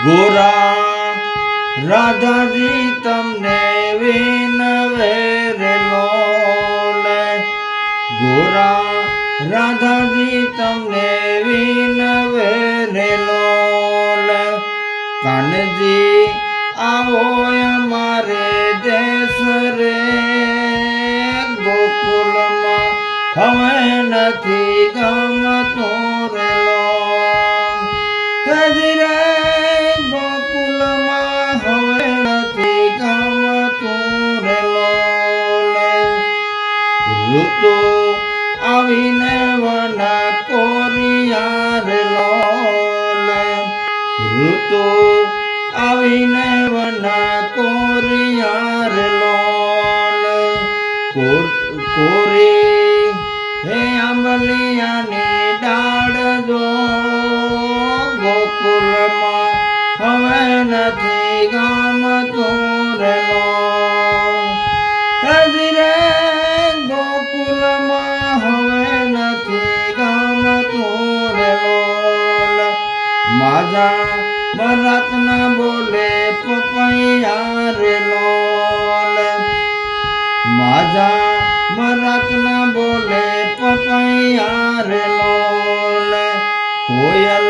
ગોરા રાધાજી તમને વિનવે રે લોલ, ગોરા રાધાજી તમને વિનવે રે લોલ, કાનજી આવો અમારે દેશ રે, ગોકુળમાં હવે નથી ગમતું રે લોલ, હજી રે ગોકુળમાં હવે નથી ગમતું રે લોલ, ઋતુ આવીને વન કોરિયા રે લોલ, ઋતુ આવીને વન કોરિયા રે લોલ, કોરી હે આંબલિયાની ડાળ જો, ગોકુળમાં હવે નથી ગમતું રે લોલ, હજી રે ગોકુળમાં હવે નથી ગમતું રે લોલ, માજા મરાતના બોલે પપૈયા રે લોલ, માજા મરાતના બોલે પપૈયા રે લોલ, કોયલ